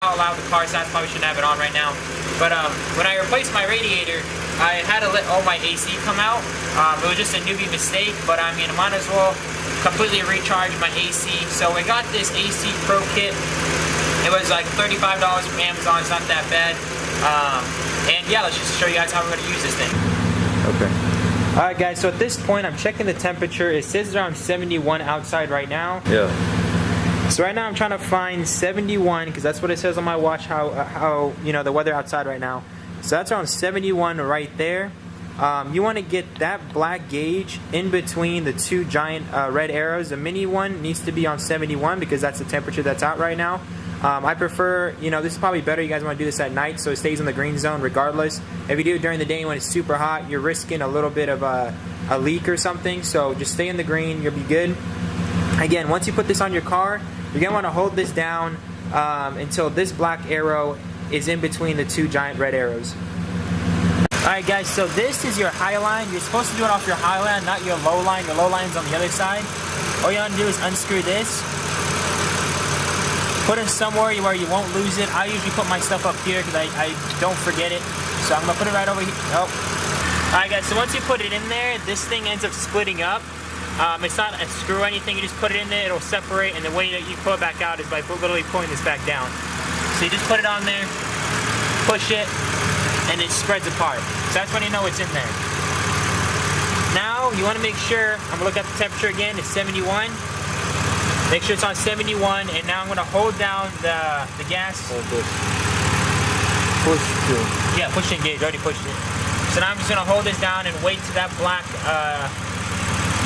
how loud the car sounds. Probably shouldn't have it on right now. But when I replaced my radiator, I had to let all my AC come out. It was just a newbie mistake, but I mean, I might as well completely recharge my AC. So we got this AC Pro kit. It was like $35 from Amazon. It's not that bad. And yeah, let's just show you guys how we're going to use this thing. Okay. Alright guys, so at this point I'm checking the temperature. It says around 71 outside right now. Yeah. So right now I'm trying to find 71 because that's what it says on my watch, how you know the weather outside right now. So that's around 71 right there. You want to get that black gauge in between the two giant red arrows. The mini one needs to be on 71 because that's the temperature that's out right now. I prefer, you know, this is probably better. You guys want to do this at night so it stays in the green zone regardless. If you do it during the day when it's super hot, you're risking a little bit of a leak or something. So just stay in the green, you'll be good. Again, once you put this on your car, you're going to want to hold this down until this black arrow is in between the two giant red arrows. Alright guys, so this is your high line. You're supposed to do it off your high line, not your low line. Your low line's on the other side. All you want to do is unscrew this. Put it somewhere where you won't lose it. I usually put my stuff up here because I don't forget it. So I'm going to put it right over here. Oh. Alright guys, so once you put it in there, this thing ends up splitting up. It's not a screw or anything. You just put it in there, it'll separate, and the way that you pull it back out is by literally pulling this back down. So you just put it on there, push it, and it spreads apart. So that's when you know it's in there. Now, you want to make sure, I'm going to look at the temperature again, it's 71. Make sure it's on 71, and now I'm going to hold down the gas. Hold this. Push it. Yeah, push and engage, already pushed it. So now I'm just going to hold this down and wait till that black,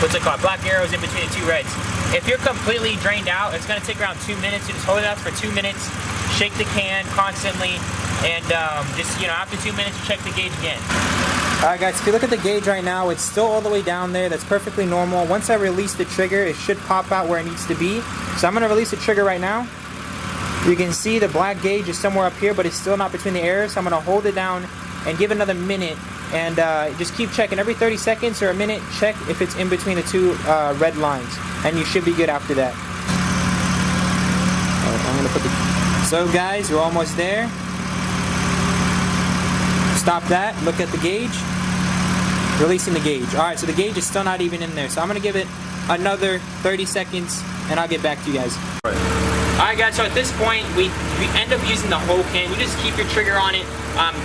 what's it called, black arrows in between the two reds. If you're completely drained out, it's going to take around 2 minutes. You just hold it out for 2 minutes, shake the can constantly, and just, you know, after 2 minutes, you check the gauge again. Alright guys, if you look at the gauge right now, it's still all the way down there. That's perfectly normal. Once I release the trigger, it should pop out where it needs to be. So I'm going to release the trigger right now. You can see the black gauge is somewhere up here, but it's still not between the arrows. So I'm going to hold it down and give it another minute. And just keep checking. Every 30 seconds or a minute, check if it's in between the two red lines. And you should be good after that. Alright, I'm going to put the... So guys, we're almost there. Stop that, look at the gauge, releasing the gauge. Alright, so the gauge is still not even in there. So I'm going to give it another 30 seconds and I'll get back to you guys. Alright guys, so at this point, we end up using the whole can. You just keep your trigger on it.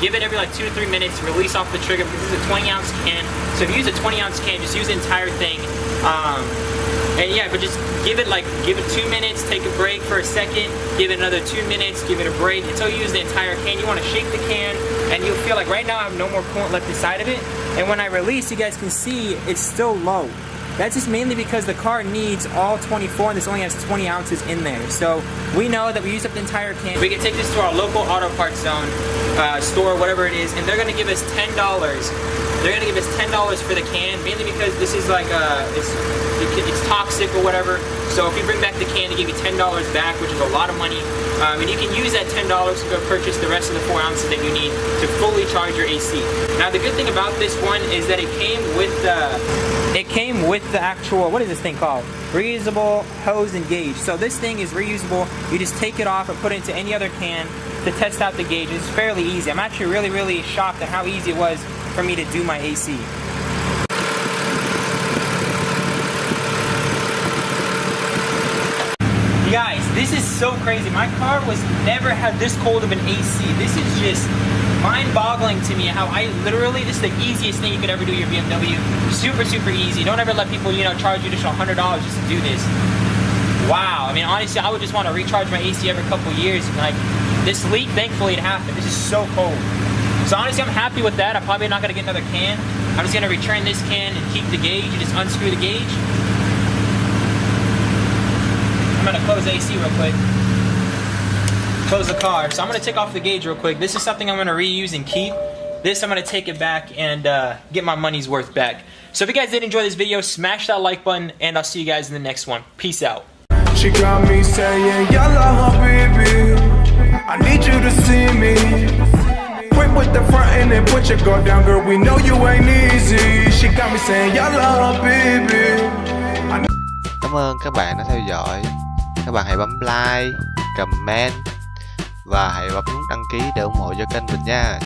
Give it every like 2 to 3 minutes, release off the trigger because this is a 20-ounce can. So if you use a 20-ounce can, just use the entire thing. And yeah, but just give it 2 minutes, take a break for a second, give it another 2 minutes, give it a break until you use the entire can. You want to shake the can and you'll feel like right now I have no more coolant left inside of it. And when I release, you guys can see it's still low. That's just mainly because the car needs all 24 and this only has 20 ounces in there. So we know that we used up the entire can. We can take this to our local auto parts zone, store, whatever it is, and they're going to give us $10. They're going to give us $10 for the can, mainly because this is like, it's toxic or whatever. So if you bring back the can, they give you $10 back, which is a lot of money. And you can use that $10 to go purchase the rest of the 4 ounces that you need to fully charge your AC. Now the good thing about this one is that it came with the actual, what is this thing called? Reusable hose and gauge. So this thing is reusable. You just take it off and put it into any other can to test out the gauge. It's fairly easy. I'm actually really shocked at how easy it was for me to do my AC. You guys, this is so crazy. My car was never had this cold of an AC. This is just mind-boggling to me how this is the easiest thing you could ever do with your BMW. Super easy. Don't ever let people, you know, charge you additional $100 just to do this. Wow. I mean, honestly, I would just want to recharge my AC every couple years. Like, this leak, thankfully it happened. This is so cold. So honestly, I'm happy with that. I'm probably not going to get another can. I'm just going to return this can and keep the gauge. You just unscrew the gauge. I'm going to close the AC real quick. Close the car. So I'm going to take off the gauge real quick. This is something I'm going to reuse and keep. This, I'm going to take it back and get my money's worth back. So if you guys did enjoy this video, smash that like button, and I'll see you guys in the next one. Peace out. She got me saying, yalla, baby, I need you to see me. Quick with the front and then put your guard down, girl, we know you ain't easy. She got me saying, yalla, baby. Cảm ơn các bạn đã theo dõi. Các bạn hãy bấm like, comment và hãy bấm nút đăng ký để ủng hộ cho kênh mình nha.